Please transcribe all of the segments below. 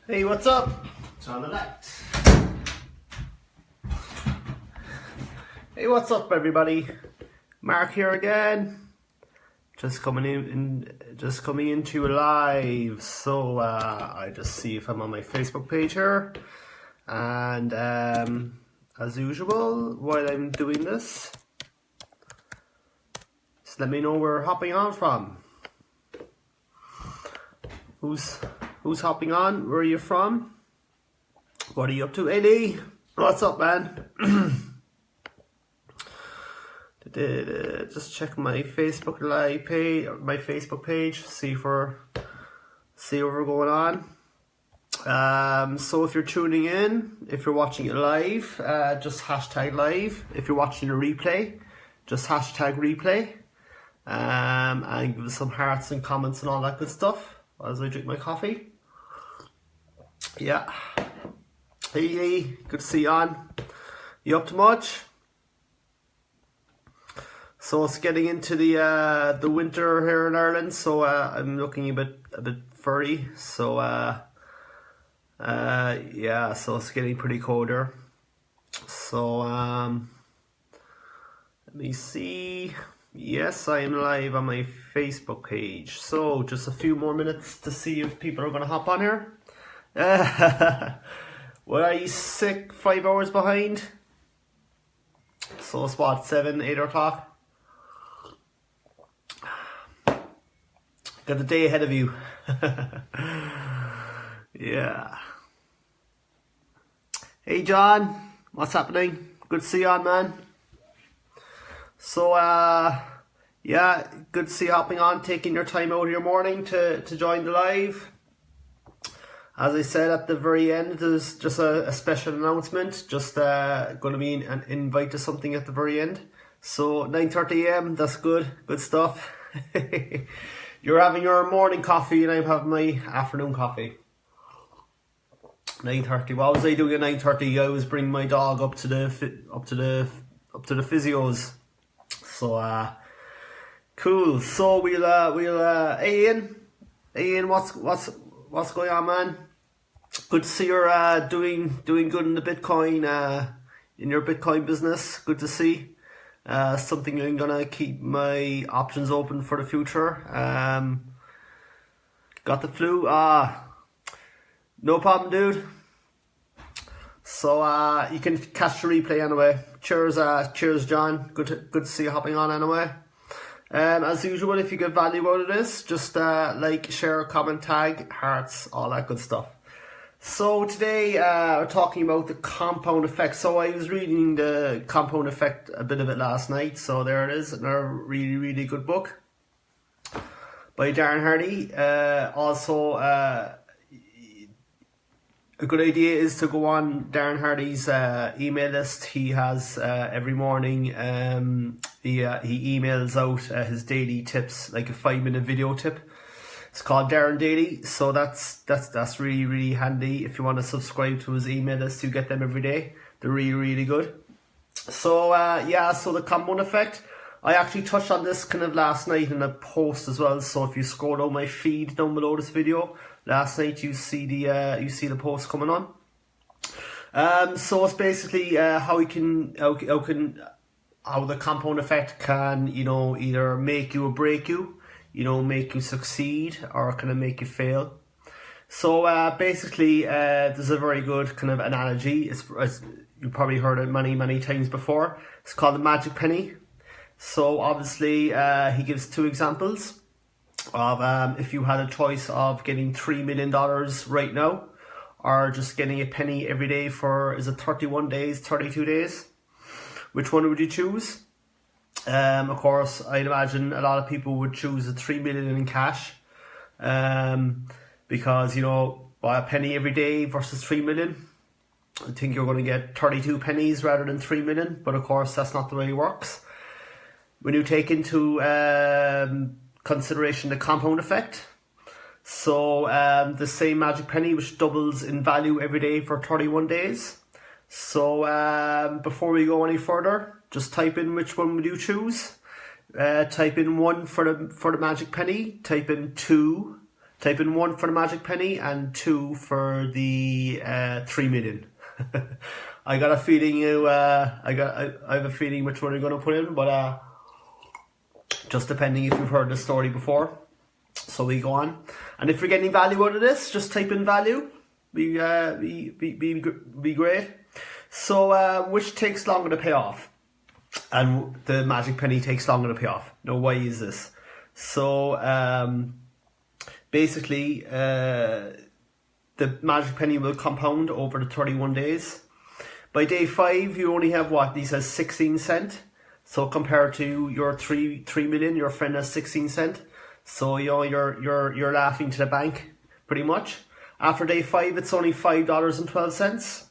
Hey, what's up? Turn the light. Hey, what's up, everybody? Mark here again. Just coming into a live. So I just see if I'm on my Facebook page here, and as usual, while I'm doing this, just let me know where you're hopping on from. Who's hopping on? Where are you from? What are you up to? Hey Lee, what's up, man? Just check my Facebook live page, see if we're going on. So if you're tuning in, if you're watching it live, just hashtag live. If you're watching a replay, just hashtag replay. And give us some hearts and comments and all that good stuff as I drink my coffee. Yeah. Hey, good to see you on. You up to much? So it's getting into the winter here in Ireland, so I'm looking a bit furry. So yeah, so it's getting pretty cold here. So let me see. Yes, I am live on my Facebook page. So just a few more minutes to see if people are going to hop on here. Well, are you sick? 5 hours behind? So it's what, 7, 8 o'clock? Got the day ahead of you. Yeah. Hey John, what's happening? Good to see you on, man. So yeah, good to see you hopping on, taking your time out of your morning to join the live. As I said at the very end, there's just a special announcement, just going to be an invite to something at the very end. So 9:30 AM, that's good stuff. You're having your morning coffee and I'm having my afternoon coffee. 9:30. What was I doing at 9:30? I was bringing my dog up to the physios. So cool. So we'll Ian, what's going on, man? Good to see you're doing good in the Bitcoin in your Bitcoin business. Good to see. Something I'm gonna keep my options open for the future. Got the flu? No problem, dude. So you can catch the replay anyway. Cheers, John. Good to see you hopping on anyway. As usual, if you get value out of this, just like, share, comment, tag, hearts, all that good stuff. So today we're talking about the compound effect. So I was reading the compound effect, a bit of it last night. So there it is, another really good book by Darren Hardy. Also, a good idea is to go on Darren Hardy's email list. He has every morning he emails out his daily tips, like a 5-minute video tip. It's called Darren Daily, so that's really handy. If you want to subscribe to his email list, you get them every day. They're really good. So yeah, so the compound effect, I actually touched on this kind of last night in a post as well. So if you scroll down my feed down below this video, last night you see the post coming on. So it's basically how the compound effect can, either make you or break you, make you succeed or kind of make you fail. So basically, there's a very good kind of analogy. It's you probably heard it many times before. It's called the magic penny. So obviously, he gives 2 examples of if you had a choice of getting $3 million right now, or just getting a penny every day for, is it 31 days, 32 days? Which one would you choose? Of course, I'd imagine a lot of people would choose the 3 million in cash, because buy a penny every day versus 3 million. I think you're going to get 32 pennies rather than 3 million, but of course that's not the way it works. When you take into consideration the compound effect, so the same magic penny which doubles in value every day for 31 days. So before we go any further, just type in which one would you choose. Type in 1 for the magic penny, type in 2 Type in 1 for the magic penny and 2 for the 3 million. I got a feeling I have a feeling which one you're going to put in, but just depending if you've heard the story before. So we go on, and if you're getting value out of this, just type in value. Be great. So which takes longer to pay off? And the magic penny takes longer to pay off. Now, why is this? So basically, the magic penny will compound over the 31 days. By day 5, you only have what? He says 16 cent. So compared to your 3 million, your friend has 16 cent. So you know you're laughing to the bank, pretty much. After day 5, it's only $5.12.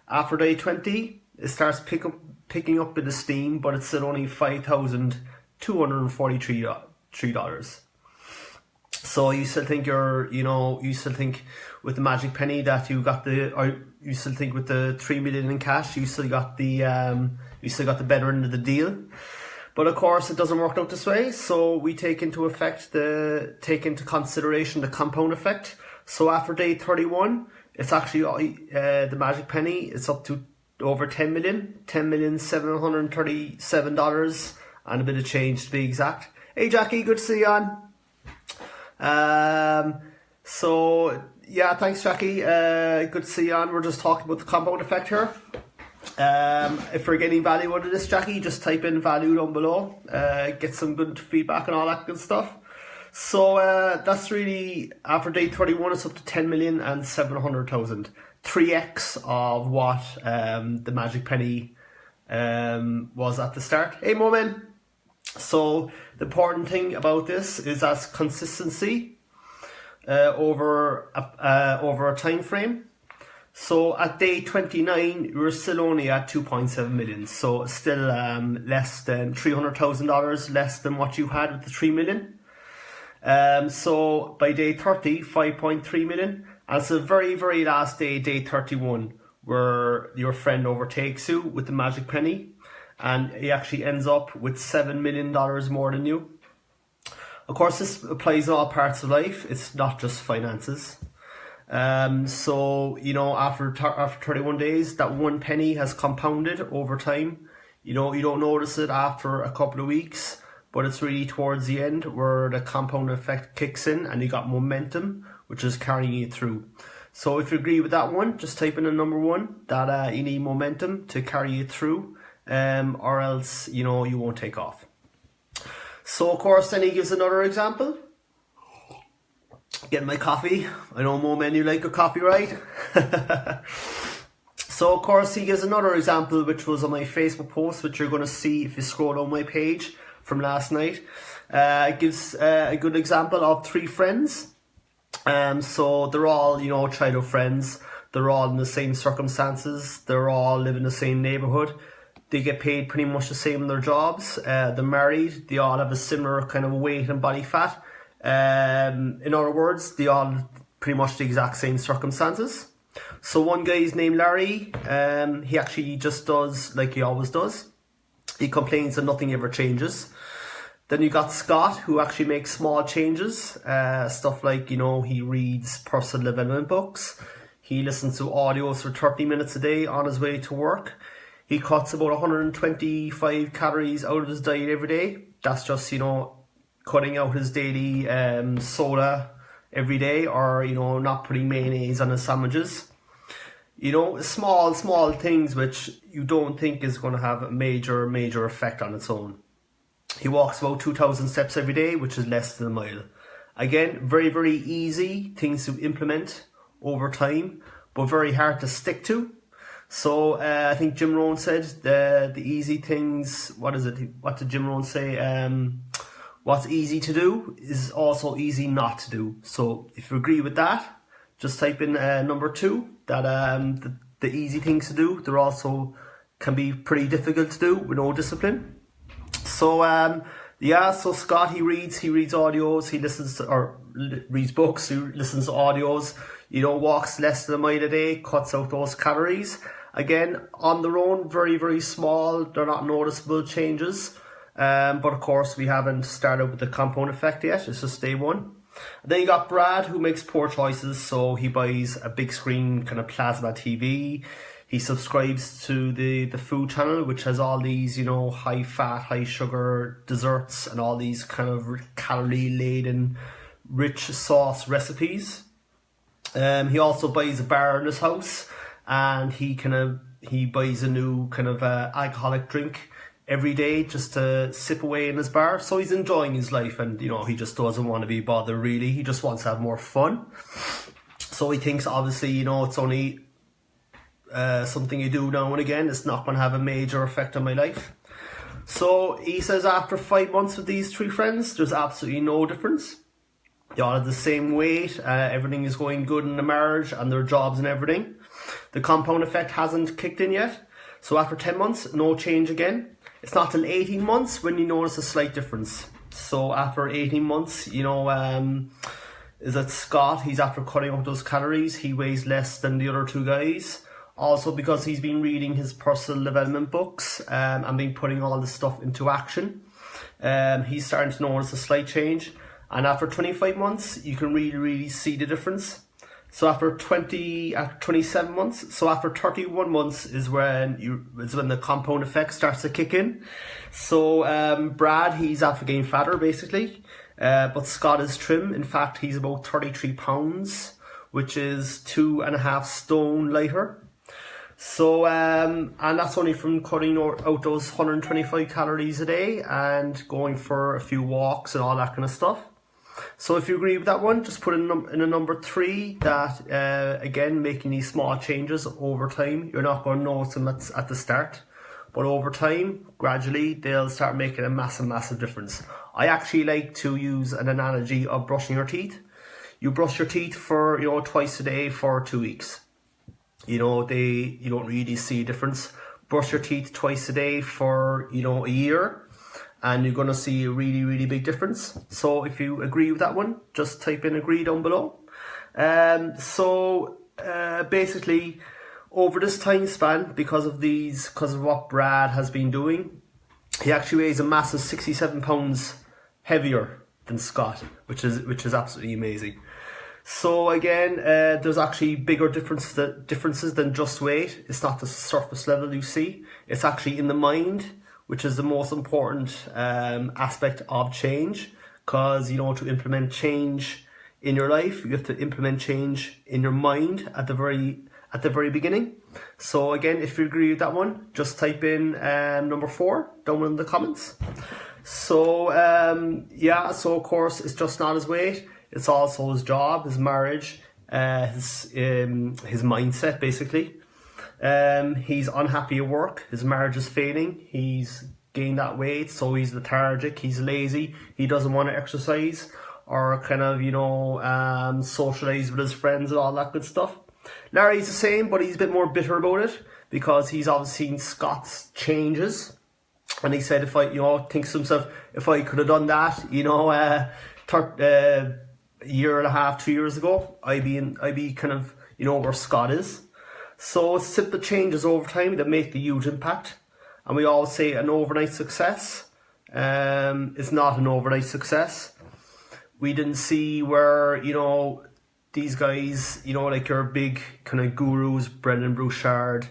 After day 20, it starts picking up with the steam, but it's still only $5,243. So you still think you still think with the magic penny that you got you still think with the 3 million in cash, you still got the better end of the deal. But of course, it doesn't work out this way. So we take into consideration the compound effect. So after day 31, it's actually the magic penny. It's up to over 10 million, $10,737 and a bit of change to be exact. Hey Jackie, good to see you on. So yeah, thanks Jackie. Good to see you on. We're just talking about the compound effect here. If you're getting value out of this, Jackie, just type in value down below. Get some good feedback and all that good stuff. So that's really, after day 31, it's up to 10,700,000. 3x of what the magic penny was at the start. Hey Momin. So the important thing about this is that consistency over a time frame. So at day 29, we're still only at 2.7 million. So still less than $300,000 less than what you had with the 3 million. So by day 30, 5.3 million. And it's the very, very last day, day 31, where your friend overtakes you with the magic penny. And he actually ends up with $7 million more than you. Of course, this applies in all parts of life. It's not just finances. So, you know, after 31 days, that 1 penny has compounded over time. You know, you don't notice it after a couple of weeks, but it's really towards the end where the compound effect kicks in and you got momentum, which is carrying you through. So if you agree with that one, just type in a number 1, that you need momentum to carry you through, or else, you know, you won't take off. So of course, then he gives another example. Getting my coffee. I know Momen, you like your coffee, right? So of course he gives another example, which was on my Facebook post, which you're going to see if you scroll down my page from last night. It gives a good example of 3 friends. So they're all, you know, childhood friends. They're all in the same circumstances. They're all live in the same neighborhood. They get paid pretty much the same in their jobs. They're married. They all have a similar kind of weight and body fat. In other words, they all pretty much the exact same circumstances. So one guy is named Larry. He actually just does like he always does. He complains that nothing ever changes. Then you got Scott, who actually makes small changes. Stuff like, you know, he reads personal development books. He listens to audios for 30 minutes a day on his way to work. He cuts about 125 calories out of his diet every day. That's just, you know, cutting out his daily soda every day, or, you know, not putting mayonnaise on his sandwiches. You know, small things which you don't think is going to have a major effect on its own. He walks about 2,000 steps every day, which is less than a mile. Again, very, very easy things to implement over time, but very hard to stick to. So I think Jim Rohn said the easy things, what did Jim Rohn say? What's easy to do is also easy not to do. So if you agree with that, just type in number 2, that the easy things to do, they're also can be pretty difficult to do with no discipline. So yeah, so Scott, he reads audios, he listens to, or reads books, he listens to audios, you know, walks less than a mile a day, cuts out those calories. Again, on their own, very, very small, they're not noticeable changes. But of course, we haven't started with the compound effect yet, it's just day 1. Then you got Brad, who makes poor choices, so he buys a big screen kind of plasma TV. He subscribes to the food channel, which has all these, high fat, high sugar desserts and all these kind of calorie laden, rich sauce recipes. He also buys a bar in his house, and he buys a new kind of alcoholic drink every day just to sip away in his bar. So he's enjoying his life, and he just doesn't want to be bothered really. He just wants to have more fun. So he thinks obviously it's only something you do now and again. It's not going to have a major effect on my life. So he says after 5 months with these three friends, there's absolutely no difference. They all have the same weight, everything is going good in the marriage and their jobs and everything. The compound effect hasn't kicked in yet. So after 10 months, no change again. It's not till 18 months when you notice a slight difference. So after 18 months, is that Scott, he's after cutting out those calories. He weighs less than the other two guys. Also because he's been reading his personal development books and been putting all this stuff into action. He's starting to notice a slight change. And after 25 months, you can really, really see the difference. So after 27 months, so after 31 months is when the compound effect starts to kick in. So Brad, he's after getting fatter basically, but Scott is trim. In fact, he's about 33 pounds, which is 2.5 stone lighter. So and that's only from cutting out those 125 calories a day and going for a few walks and all that kind of stuff. So if you agree with that one, just put in a number 3 that, again, making these small changes over time. You're not going to notice them at the start. But over time, gradually, they'll start making a massive, massive difference. I actually like to use an analogy of brushing your teeth. You brush your teeth for, twice a day for 2 weeks. You don't really see a difference. Brush your teeth twice a day for, a year. And you're going to see a really, really big difference. So if you agree with that one, just type in agree down below. Basically, over this time span, because of what Brad has been doing, he actually weighs a massive 67 pounds heavier than Scott, which is absolutely amazing. So again, there's actually bigger differences than just weight. It's not the surface level you see. It's actually in the mind, which is the most important aspect of change, because to implement change in your life, you have to implement change in your mind at the very beginning. So again, if you agree with that one, just type in number 4 down in the comments. So so of course it's just not his weight, it's also his job, his marriage, his mindset basically. He's unhappy at work, his marriage is failing, he's gained that weight, so he's lethargic, he's lazy, he doesn't want to exercise or kind of, socialise with his friends and all that good stuff. Larry's the same, but he's a bit more bitter about it because he's obviously seen Scott's changes. And he said, thinks to himself, if I could have done that, a year and a half, 2 years ago, I'd be kind of, where Scott is. So it's simple changes over time that make the huge impact. And we always say an overnight success is not an overnight success. We didn't see where, these guys, like your big kind of gurus, Brendan Burchard,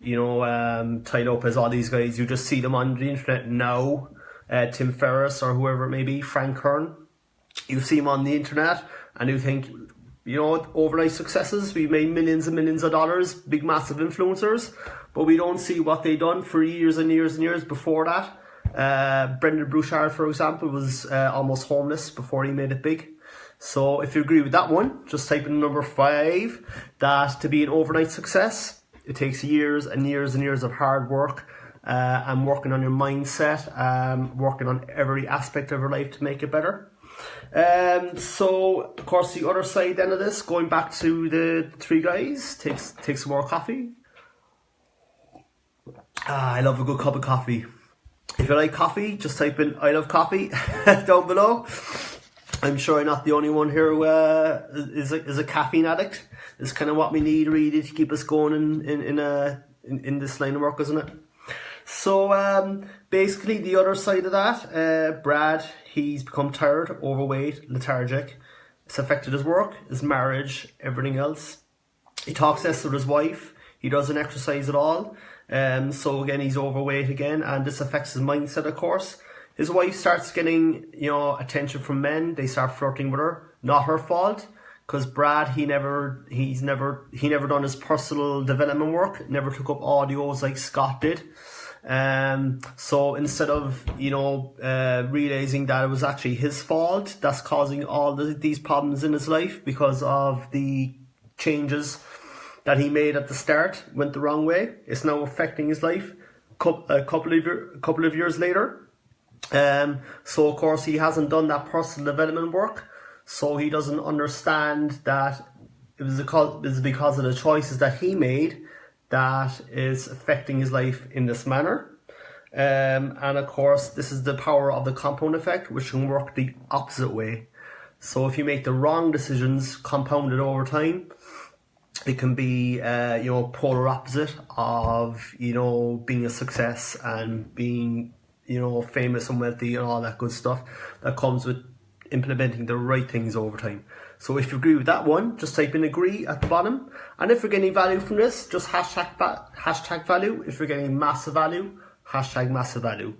Tai Lopez, all these guys, you just see them on the internet now, Tim Ferriss or whoever it may be, Frank Kern. You see them on the internet and you think, overnight successes, we've made millions and millions of dollars, big massive influencers, but we don't see what they done for years and years and years before that. Brendan Burchard, for example, was almost homeless before he made it big. So if you agree with that one, just type in number 5, that to be an overnight success, it takes years and years and years of hard work and working on your mindset, working on every aspect of your life to make it better. So of course the other side then of this, going back to the 3 guys, take some more coffee. I love a good cup of coffee. If you like coffee, just type in I love coffee down below. I'm sure I'm not the only one here who is a caffeine addict. It's kind of what we need really to keep us going in this line of work, isn't it? So basically the other side of that, Brad, he's become tired, overweight, lethargic. It's affected his work, his marriage, everything else. He talks less with his wife. He doesn't exercise at all. So again, he's overweight again, and this affects his mindset, of course. His wife starts getting, attention from men. They start flirting with her. Not her fault, because Brad, he never done his personal development work. Never took up audios like Scott did. So instead of realizing that it was actually his fault, that's causing all these problems in his life because of the changes that he made at the start went the wrong way. It's now affecting his life a couple of years later. So of course he hasn't done that personal development work, so he doesn't understand that it was because of the choices that he made that is affecting his life in this manner. And of course this is the power of the compound effect, which can work the opposite way. So if you make the wrong decisions compounded over time, it can be polar opposite of being a success and being famous and wealthy and all that good stuff that comes with implementing the right things over time. So if you agree with that one, just type in agree at the bottom. And if you're getting value from this, just hashtag value. If you're getting massive value, hashtag massive value.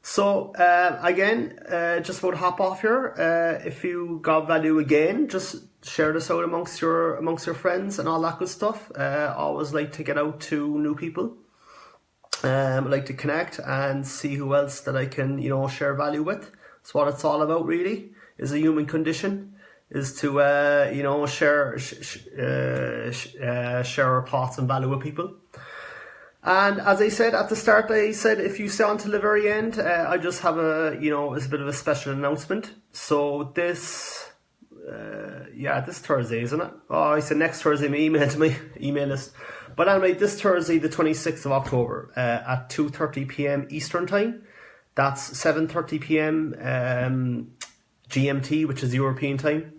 So again, just about to hop off here. If you got value again, just share this out amongst your friends and all that good stuff. Always like to get out to new people. Like to connect and see who else that I can share value with. That's what it's all about, really. Is a human condition is to share our thoughts and value with people. And as I said at the start, I said if you stay on till the very end, I just have it's a bit of a special announcement. So this Thursday, isn't it? Oh, I said next Thursday, my email list. But anyway, this Thursday, the 26th of October, at 2:30 p.m. Eastern Time. That's 7:30 p.m. GMT, which is European time.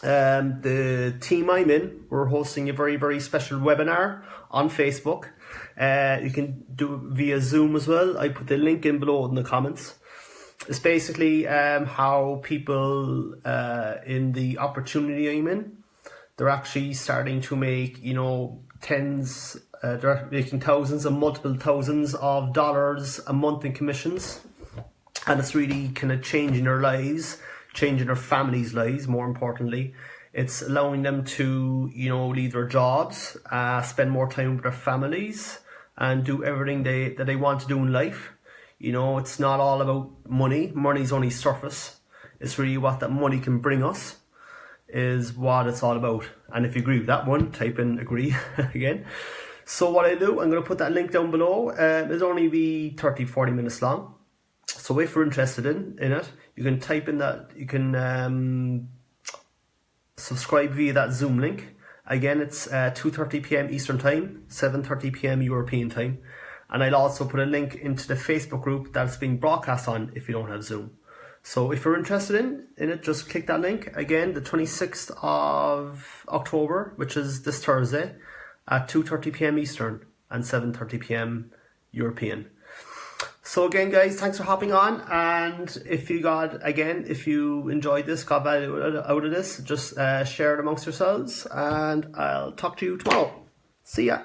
The team I'm in, we're hosting a very, very special webinar on Facebook. You can do it via Zoom as well. I put the link in below in the comments. It's basically how people in the opportunity I'm in, they're actually starting to make, they're making thousands and multiple thousands of dollars a month in commissions. And it's really kind of changing their lives, changing their families' lives, more importantly. It's allowing them to, leave their jobs, spend more time with their families, and do everything that they want to do in life. It's not all about money. Money's only surface. It's really what that money can bring us is what it's all about. And if you agree with that one, type in agree again. So what I do, I'm going to put that link down below. It'll only be 30-40 minutes long. So if you're interested in it, you can type in that, you can subscribe via that Zoom link. Again, it's 2:30 p.m. Eastern Time, 7:30 p.m. European Time. And I'll also put a link into the Facebook group that's being broadcast on if you don't have Zoom. So if you're interested in it, just click that link. Again, the 26th of October, which is this Thursday, at 2:30 p.m. Eastern and 7:30 p.m. European. So again, guys, thanks for hopping on. And if you enjoyed this, got value out of this, just share it amongst yourselves. And I'll talk to you tomorrow. See ya.